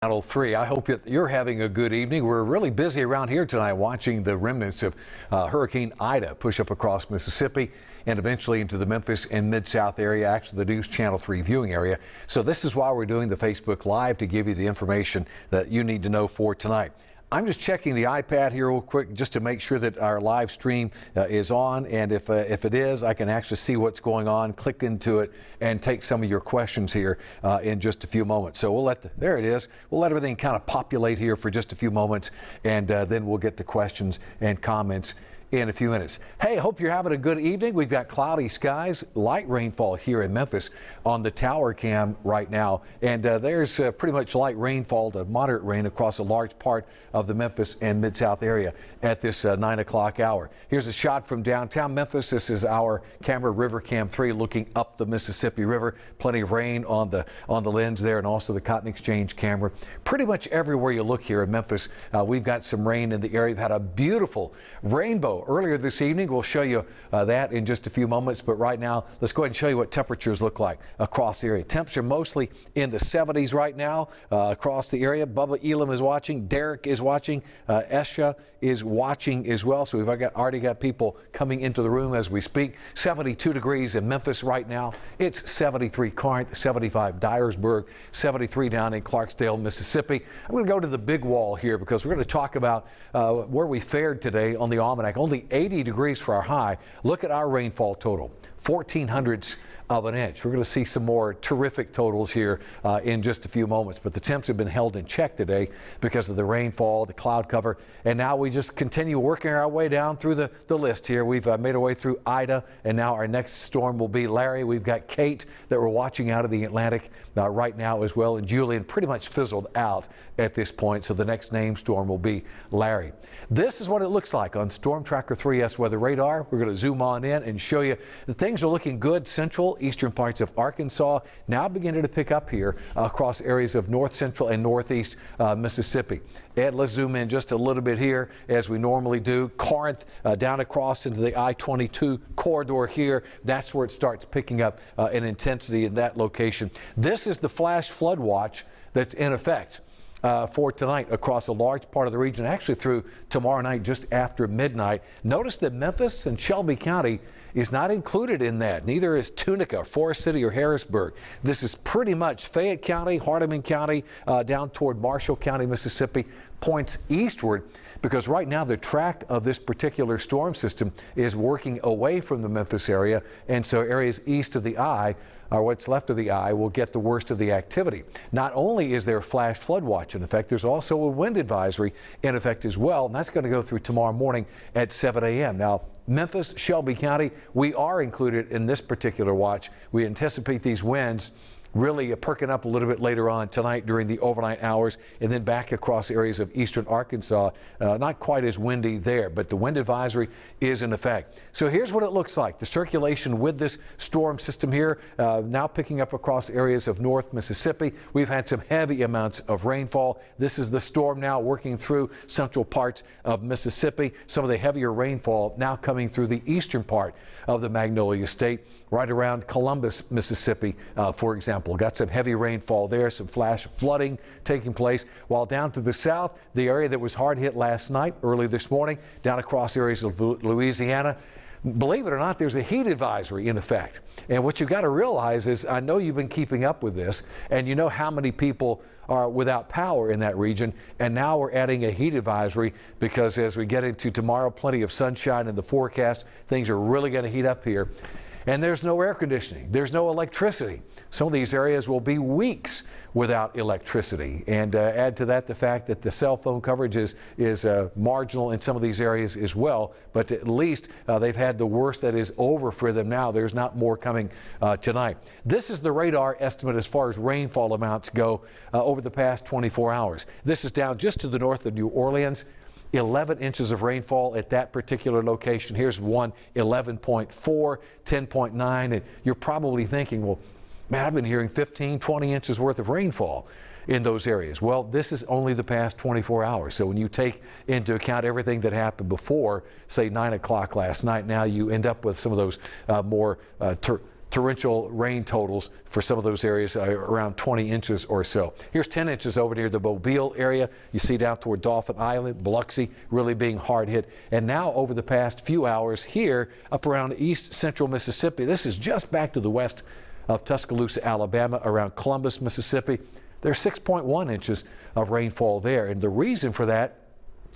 Channel 3. I hope you're having a good evening. We're really busy around here tonight watching the remnants of Hurricane Ida push up across Mississippi and eventually into the Memphis and Mid-South area, actually the News Channel 3 viewing area. So this is why we're doing the Facebook Live, to give you the information that you need to know for tonight. I'm just checking the iPad here real quick just to make sure that our live stream is on, and if it is, I can actually see what's going on, click into it, and take some of your questions here in just a few moments. So we'll there it is. We'll let everything kind of populate here for just a few moments, and then we'll get to questions and comments in a few minutes. Hey, hope you're having a good evening. We've got cloudy skies, light rainfall here in Memphis on the tower cam right now. And there's pretty much light rainfall to moderate rain across a large part of the Memphis and Mid-South area at this 9 o'clock hour. Here's a shot from downtown Memphis. This is our camera, River Cam 3, looking up the Mississippi River. Plenty of rain on the lens there, and also the Cotton Exchange camera. Pretty much everywhere you look here in Memphis, we've got some rain in the area. We've had a beautiful rainbow earlier this evening. We'll show you that in just a few moments, but right now let's go ahead and show you what temperatures look like across the area. Temps are mostly in the 70s right now across the area. Bubba Elam is watching, Derek is watching, Esha is watching as well. So we've already got people coming into the room as we speak. 72 degrees in Memphis right now. It's 73 Corinth, 75 Dyersburg, 73 down in Clarksdale, Mississippi. I'm going to go to the big wall here because we're going to talk about where we fared today on the almanac. Only 80 degrees for our high. Look at our rainfall total, 0.14 of an inch. We're going to see some more terrific totals here in just a few moments, but the temps have been held in check today because of the rainfall, the cloud cover, and now we just continue working our way down through the list here. We've made our way through Ida, and now our next storm will be Larry. We've got Kate that we're watching out of the Atlantic right now as well, and Julian pretty much fizzled out at this point, so the next named storm will be Larry. This is what it looks like on Storm Tracker 3S weather radar. We're going to zoom on in and show you that things are looking good. Central, eastern parts of Arkansas now beginning to pick up here across areas of north central and northeast Mississippi. Ed, let's zoom in just a little bit here as we normally do. Corinth down across into the I-22 corridor here. That's where it starts picking up in intensity in that location. This is the flash flood watch that's in effect for tonight across a large part of the region, actually through tomorrow night just after midnight. Notice that Memphis and Shelby County is not included in that. Neither is Tunica, Forest City, or Harrisburg. This is pretty much Fayette County, Hardeman County, down toward Marshall County, Mississippi, points eastward, because right now the track of this particular storm system is working away from the Memphis area, and so areas east of the I, or what's left of the I, will get the worst of the activity. Not only is there a flash flood watch in effect, there's also a wind advisory in effect as well, and that's going to go through tomorrow morning at 7 a.m. Now, Memphis, Shelby County, we are included in this particular watch. We anticipate these winds really perking up a little bit later on tonight during the overnight hours, and then back across areas of eastern Arkansas. Not quite as windy there, but the wind advisory is in effect. So here's what it looks like. The circulation with this storm system here now picking up across areas of north Mississippi. We've had some heavy amounts of rainfall. This is the storm now working through central parts of Mississippi. Some of the heavier rainfall now coming through the eastern part of the Magnolia State, right around Columbus, Mississippi, for example. Got some heavy rainfall there, some flash flooding taking place, while down to the south, the area that was hard hit last night, early this morning, down across areas of Louisiana. Believe it or not, there's a heat advisory in effect. And what you've got to realize is, I know you've been keeping up with this, and you know how many people are without power in that region, and now we're adding a heat advisory because as we get into tomorrow, plenty of sunshine in the forecast, things are really going to heat up here. And there's no air conditioning, there's no electricity. Some of these areas will be weeks without electricity. And add to that the fact that the cell phone coverage is marginal in some of these areas as well. But at least they've had the worst that is over for them now. There's not more coming tonight. This is the radar estimate as far as rainfall amounts go over the past 24 hours. This is down just to the north of New Orleans. 11 inches of rainfall at that particular location. Here's one, 11.4, 10.9, and you're probably thinking, well, man, I've been hearing 15, 20 inches worth of rainfall in those areas. Well, this is only the past 24 hours. So when you take into account everything that happened before, say 9 o'clock last night, now you end up with some of those more torrential rain totals for some of those areas, around 20 inches or so. Here's 10 inches over near the Mobile area. You see down toward Dauphin Island, Biloxi really being hard hit. And now over the past few hours here up around east central Mississippi, this is just back to the west of Tuscaloosa, Alabama, around Columbus, Mississippi. There's 6.1 inches of rainfall there. And the reason for that,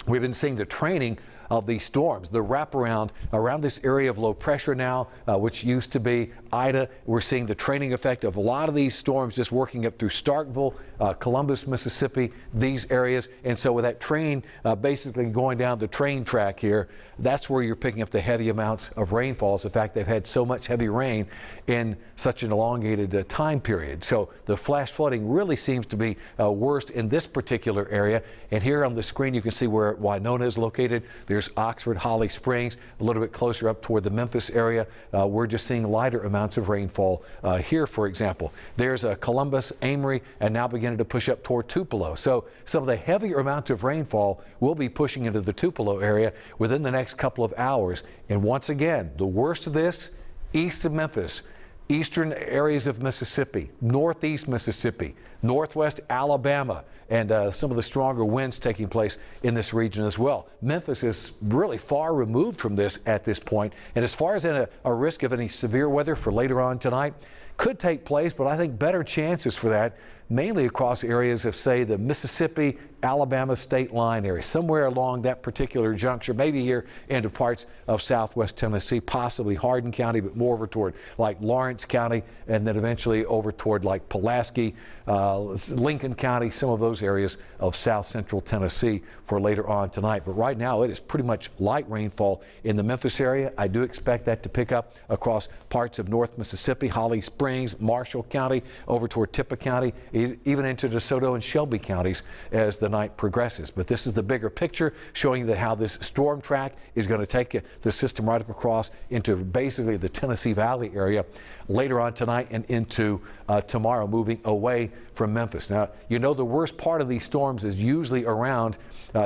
we've been seeing the training of these storms, the wraparound around this area of low pressure now, which used to be Ida. We're seeing the training effect of a lot of these storms just working up through Starkville, Columbus, Mississippi, these areas. And so with that train basically going down the train track here, that's where you're picking up the heavy amounts of rainfalls. In fact, they've had so much heavy rain in such an elongated time period. So the flash flooding really seems to be worst in this particular area. And here on the screen, you can see where Winona is located. There's Oxford, Holly Springs, a little bit closer up toward the Memphis area. We're just seeing lighter amounts of rainfall here, for example. There's Columbus, Amory, and now beginning to push up toward Tupelo. So some of the heavier amounts of rainfall will be pushing into the Tupelo area within the next couple of hours. And once again, the worst of this, east of Memphis, eastern areas of Mississippi, northeast Mississippi, northwest Alabama, and some of the stronger winds taking place in this region as well. Memphis is really far removed from this at this point. And as far as a risk of any severe weather for later on tonight, could take place, but I think better chances for that mainly across areas of, say, the Mississippi, Alabama state line area, somewhere along that particular juncture, maybe here into parts of southwest Tennessee, possibly Hardin County, but more over toward like Lawrence County, and then eventually over toward like Pulaski, Lincoln County, some of those areas of south central Tennessee for later on tonight. But right now it is pretty much light rainfall in the Memphis area. I do expect that to pick up across parts of North Mississippi, Holly Springs, Marshall County, over toward Tippah County, even into DeSoto and Shelby counties as the night progresses. But this is the bigger picture showing that how this storm track is going to take the system right up across into basically the Tennessee Valley area later on tonight and into tomorrow, moving away from Memphis. Now, you know, the worst part of these storms is usually around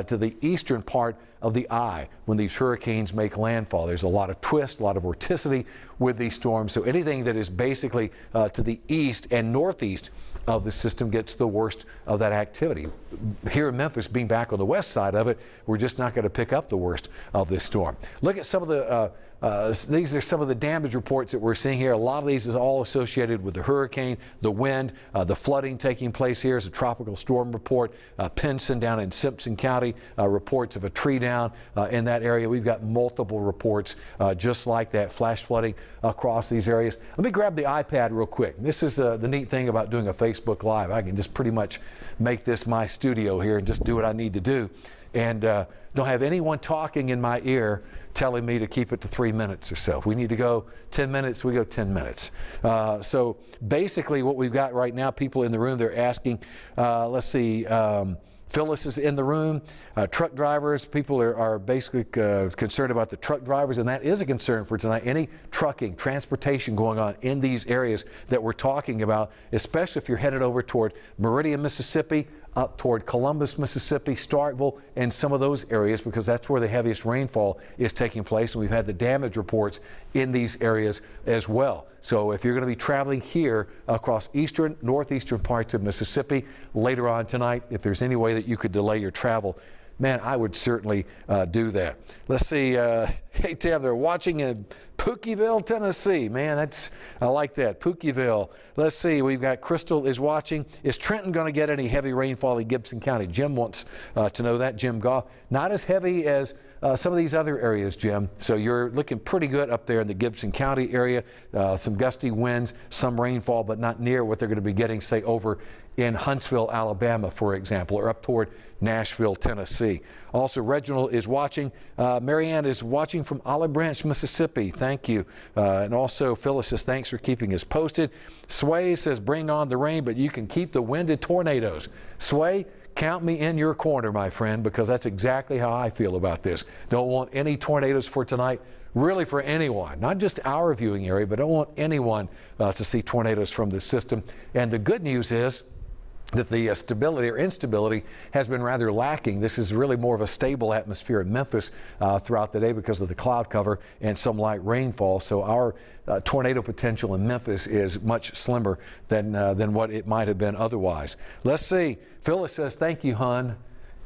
to the eastern part of the eye when these hurricanes make landfall. There's a lot of twist, a lot of vorticity with these storms. So anything that is basically to the east and northeast of the system gets the worst of that activity. Here in Memphis, being back on the west side of it, we're just not going to pick up the worst of this storm. Look at some of the these are some of the damage reports that we're seeing here. A lot of these is all associated with the hurricane, the wind, the flooding taking place here is a tropical storm report. Pinson down in Simpson County, reports of a tree down in that area. We've got multiple reports just like that, flash flooding across these areas. Let me grab the iPad real quick. This is the neat thing about doing a Facebook Live. I can just pretty much make this my studio here and just do what I need to do. And don't have anyone talking in my ear telling me to keep it to 3 minutes or so. If we need to go 10 minutes, we go 10 minutes. So basically what we've got right now, people in the room, they're asking, let's see, Phyllis is in the room. Truck drivers, people are basically concerned about the truck drivers, and that is a concern for tonight. Any trucking, transportation going on in these areas that we're talking about, especially if you're headed over toward Meridian, Mississippi, up toward Columbus, Mississippi, Starkville, and some of those areas, because that's where the heaviest rainfall is taking place. And we've had the damage reports in these areas as well. So if you're going to be traveling here across eastern, northeastern parts of Mississippi later on tonight, if there's any way that you could delay your travel, man, I would certainly do that. Let's see. Hey, Tim, they're watching in Pookieville, Tennessee. Man, I like that. Pookieville. Let's see. We've got Crystal is watching. Is Trenton going to get any heavy rainfall in Gibson County? Jim wants to know that. Jim Goff. Not as heavy as some of these other areas, Jim. So you're looking pretty good up there in the Gibson County area. Some gusty winds, some rainfall, but not near what they're going to be getting, say, over in Huntsville, Alabama, for example, or up toward Nashville, Tennessee. Also, Reginald is watching. Marianne is watching from Olive Branch, Mississippi. Thank you. And also, Phyllis says, thanks for keeping us posted. Sway says, bring on the rain, but you can keep the winded tornadoes. Sway, count me in your corner, my friend, because that's exactly how I feel about this. Don't want any tornadoes for tonight, really for anyone, not just our viewing area, but I don't want anyone to see tornadoes from this system. And the good news is, that the stability or instability has been rather lacking. This is really more of a stable atmosphere in Memphis throughout the day because of the cloud cover and some light rainfall. So our tornado potential in Memphis is much slimmer than what it might have been otherwise. Let's see. Phyllis says, thank you, Hun.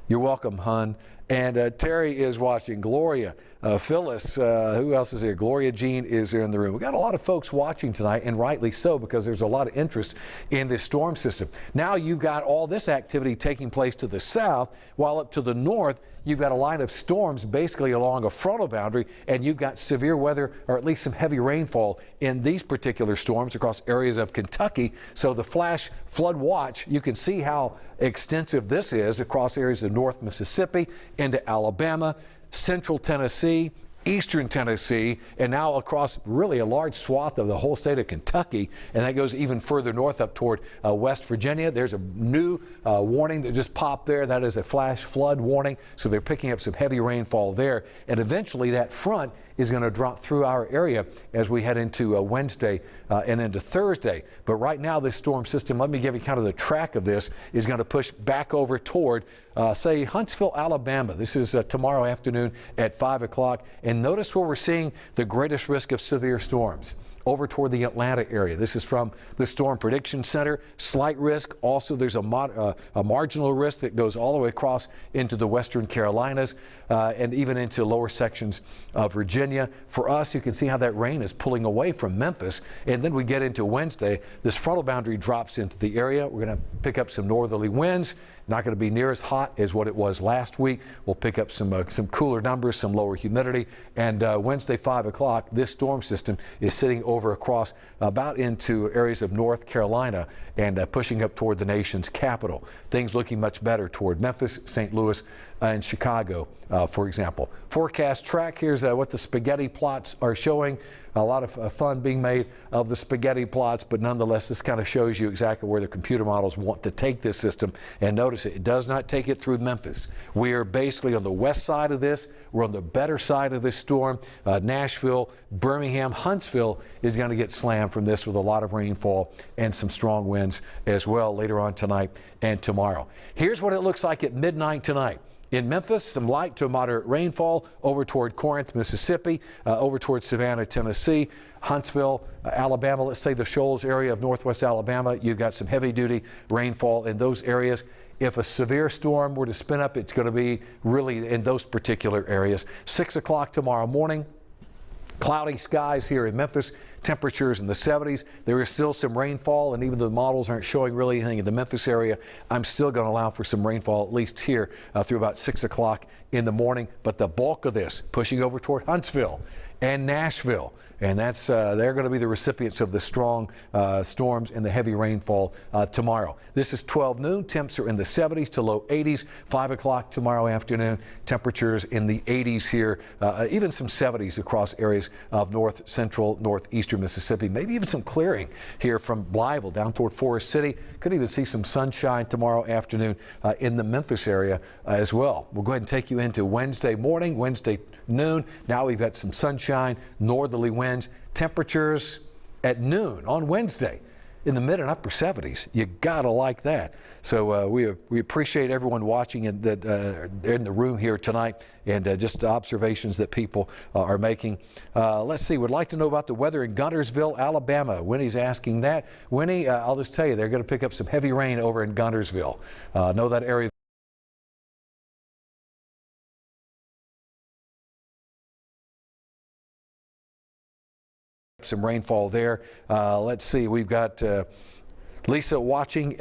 You're welcome, Hun. And Terry is watching. Gloria, Phyllis, who else is here? Gloria Jean is here in the room. We've got a lot of folks watching tonight, and rightly so, because there's a lot of interest in this storm system. Now you've got all this activity taking place to the south, while up to the north, you've got a line of storms basically along a frontal boundary, and you've got severe weather, or at least some heavy rainfall in these particular storms across areas of Kentucky. So the flash flood watch, you can see how extensive this is across areas of North Mississippi into Alabama, central Tennessee, eastern Tennessee, and now across really a large swath of the whole state of Kentucky, and that goes even further north up toward West Virginia. There's a new warning that just popped there. That is a flash flood warning, so they're picking up some heavy rainfall there, and eventually that front is going to drop through our area as we head into Wednesday and into Thursday. But right now, this storm system, let me give you kind of the track of this, is going to push back over toward, say, Huntsville, Alabama. This is tomorrow afternoon at 5 o'clock. And notice where we're seeing the greatest risk of severe storms. Over toward the Atlanta area. This is from the Storm Prediction Center. Slight risk. Also, there's a marginal risk that goes all the way across into the western Carolinas and even into lower sections of Virginia. For us, you can see how that rain is pulling away from Memphis. And then we get into Wednesday. This frontal boundary drops into the area. We're going to pick up some northerly winds. Not going to be near as hot as what it was last week. We'll pick up some cooler numbers, some lower humidity. And Wednesday, 5 o'clock, this storm system is sitting over across about into areas of North Carolina and pushing up toward the nation's capital. Things looking much better toward Memphis, St. Louis, and Chicago, for example. Forecast track, here's what the spaghetti plots are showing. A lot of fun being made of the spaghetti plots, but nonetheless, this kind of shows you exactly where the computer models want to take this system. And notice it does not take it through Memphis. We are basically on the west side of this. We're on the better side of this storm. Nashville, Birmingham, Huntsville is going to get slammed from this with a lot of rainfall and some strong winds as well later on tonight and tomorrow. Here's what it looks like at midnight tonight. In Memphis, some light to moderate rainfall over toward Corinth, Mississippi, over toward Savannah, Tennessee, Huntsville, Alabama, let's say the Shoals area of northwest Alabama. You've got some heavy-duty rainfall in those areas. If a severe storm were to spin up, it's going to be really in those particular areas. 6 o'clock tomorrow morning. Cloudy skies here in Memphis, temperatures in the 70s. There is still some rainfall, and even though the models aren't showing really anything in the Memphis area, I'm still going to allow for some rainfall, at least here through about 6 o'clock in the morning. But the bulk of this pushing over toward Huntsville and Nashville. And that's they're going to be the recipients of the strong storms and the heavy rainfall tomorrow. This is 12 noon. Temps are in the 70s to low 80s. 5 o'clock tomorrow afternoon. Temperatures in the 80s here, even some 70s across areas of north central, northeastern Mississippi. Maybe even some clearing here from Blytheville down toward Forest City. Could even see some sunshine tomorrow afternoon in the Memphis area as well. We'll go ahead and take you into Wednesday morning, Wednesday noon. Now we've got some sunshine, northerly winds, temperatures at noon on Wednesday in the mid and upper 70s. You gotta like that. So we appreciate everyone watching and that in the room here tonight, and just observations that people are making. Let's see, would like to know about the weather in Guntersville, Alabama. Winnie's asking that. Winnie, I'll just tell you, they're going to pick up some heavy rain over in Guntersville. Know that area. Some rainfall there. Let's see, we've got Lisa watching.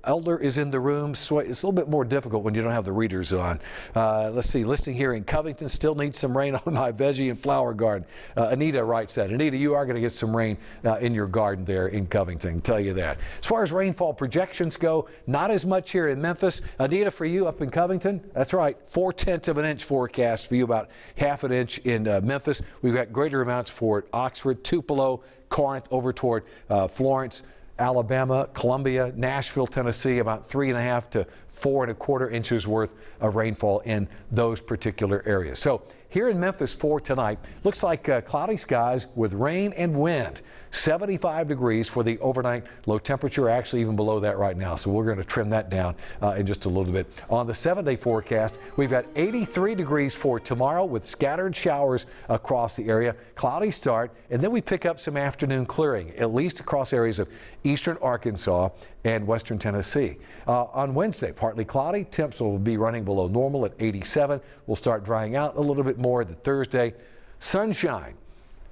Elder is in the room. It's a little bit more difficult when you don't have the readers on. Let's see, listing here in Covington, still needs some rain on my veggie and flower garden. Anita writes that. Anita, you are going to get some rain in your garden there in Covington, I can tell you that. As far as rainfall projections go, not as much here in Memphis. Anita, for you up in Covington, that's right, 4/10 of an inch forecast for you, about ½ an inch in Memphis. We've got greater amounts for Oxford, Tupelo, Corinth, over toward Florence, Alabama, Columbia, Nashville, Tennessee, about 3½ to 4¼ inches worth of rainfall in those particular areas. So here in Memphis for tonight, looks like cloudy skies with rain and wind. 75 degrees for the overnight low temperature, actually even below that right now. So we're going to trim that down in just a little bit. On the 7-day forecast, we've got 83 degrees for tomorrow with scattered showers across the area. Cloudy start, and then we pick up some afternoon clearing, at least across areas of eastern Arkansas and western Tennessee. On Wednesday, partly cloudy. Temps will be running below normal at 87. We'll start drying out a little bit more. The Thursday, sunshine.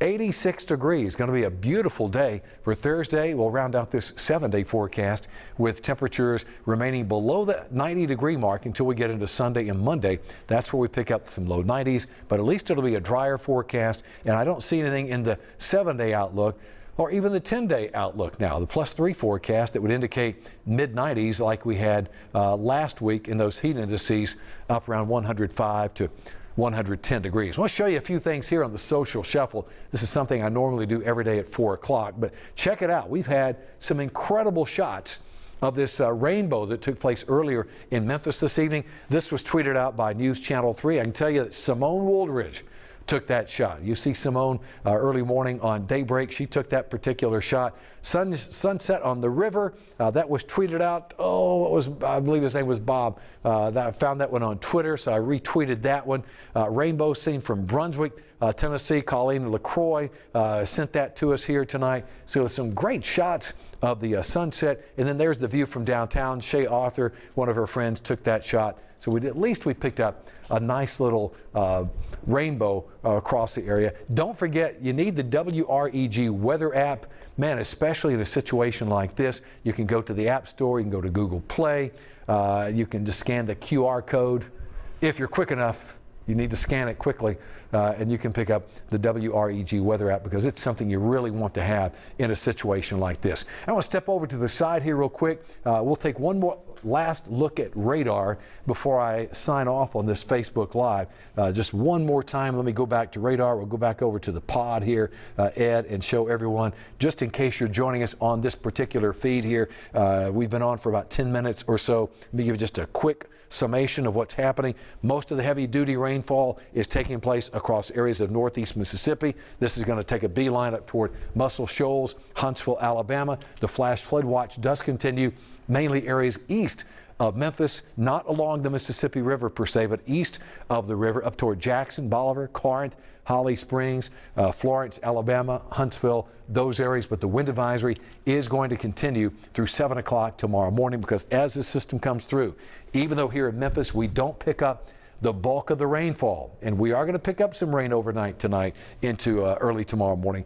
86 degrees. Going to be a beautiful day for Thursday. We'll round out this 7-day forecast with temperatures remaining below the 90-degree mark until we get into Sunday and Monday. That's where we pick up some low 90s, but at least it'll be a drier forecast, and I don't see anything in the 7-day outlook or even the 10-day outlook now, the +3 forecast that would indicate mid-90s like we had last week in those heat indices up around 105 to 110 degrees. I want to show you a few things here on the Social Shuffle. This is something I normally do every day at 4 o'clock, but check it out. We've had some incredible shots of this rainbow that took place earlier in Memphis this evening. This was tweeted out by News Channel 3. I can tell you that Simone Woldridge took that shot. You see Simone early morning on Daybreak. She took that particular shot. Sunset on the river. That was tweeted out. Oh, it was, I believe his name was Bob. I found that one on Twitter, so I retweeted that one. Rainbow scene from Brunswick, Tennessee. Colleen LaCroix sent that to us here tonight. So some great shots of the sunset. And then there's the view from downtown. Shay Arthur, one of her friends, took that shot. So at least we picked up a nice little rainbow across the area. Don't forget, you need the WREG weather app. Man, especially in a situation like this, you can go to the App Store, you can go to Google Play, you can just scan the QR code. If you're quick enough, you need to scan it quickly, and you can pick up the WREG weather app because it's something you really want to have in a situation like this. I want to step over to the side here real quick. We'll take one more last look at radar before I sign off on this Facebook Live. Just one more time, let me go back to radar. We'll go back over to the pod here, Ed, and show everyone, just in case you're joining us on this particular feed here. We've been on for about 10 minutes or so. Let me give you just a quick summation of what's happening. Most of the heavy-duty rainfall is taking place across areas of northeast Mississippi. This is going to take a beeline up toward Muscle Shoals, Huntsville, Alabama. The flash flood watch does continue, mainly areas east of Memphis, not along the Mississippi River per se, but east of the river up toward Jackson, Bolivar, Corinth, Holly Springs, Florence, Alabama, Huntsville, those areas. But the wind advisory is going to continue through 7 o'clock tomorrow morning because as this system comes through, even though here in Memphis we don't pick up the bulk of the rainfall, and we are going to pick up some rain overnight tonight into early tomorrow morning.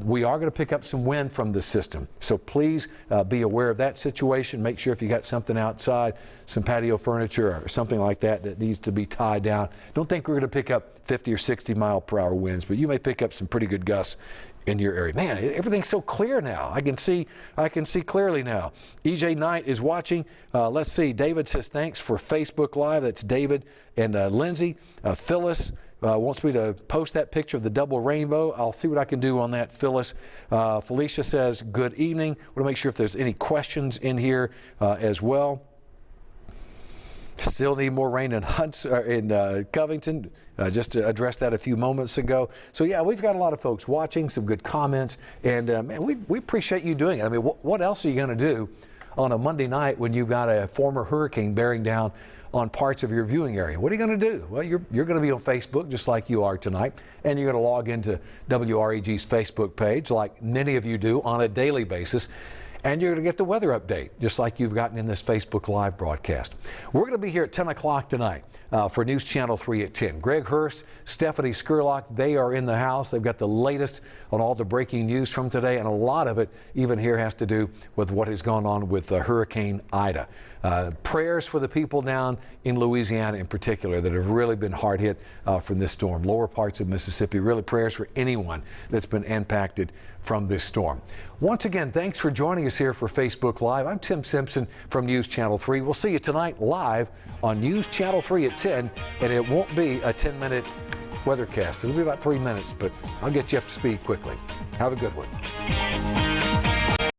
We are going to pick up some wind from this system. So please be aware of that situation. Make sure if you got something outside, some patio furniture or something like that that needs to be tied down. Don't think we're going to pick up 50 or 60 mile per hour winds, but you may pick up some pretty good gusts in your area. Man, everything's so clear now. I can see clearly now. EJ Knight is watching. Let's see. David says thanks for Facebook Live. That's David and Lindsay. Phyllis wants me to post that picture of the double rainbow. I'll see what I can do on that, Phyllis. Felicia says good evening. Want to make sure if there's any questions in here as well. Still need more rain in Covington. Just to address that a few moments ago. So yeah, we've got a lot of folks watching, some good comments, and man, we appreciate you doing it. I mean, what else are you going to do on a Monday night when you've got a former hurricane bearing down on parts of your viewing area? What are you going to do? Well, you're going to be on Facebook just like you are tonight, and you're going to log into WREG's Facebook page like many of you do on a daily basis. And you're going to get the weather update, just like you've gotten in this Facebook Live broadcast. We're going to be here at 10 o'clock tonight for News Channel 3 at 10. Greg Hurst, Stephanie Skurlock, they are in the house. They've got the latest on all the breaking news from today, and a lot of it even here has to do with what has gone on with Hurricane Ida. Prayers for the people down in Louisiana in particular that have really been hard hit from this storm. Lower parts of Mississippi, really prayers for anyone that's been impacted from this storm. Once again, thanks for joining us here for Facebook Live. I'm Tim Simpson from News Channel 3. We'll see you tonight live on News Channel 3 at 10, and it won't be a 10-minute weathercast. It'll be about 3 minutes, but I'll get you up to speed quickly. Have a good one.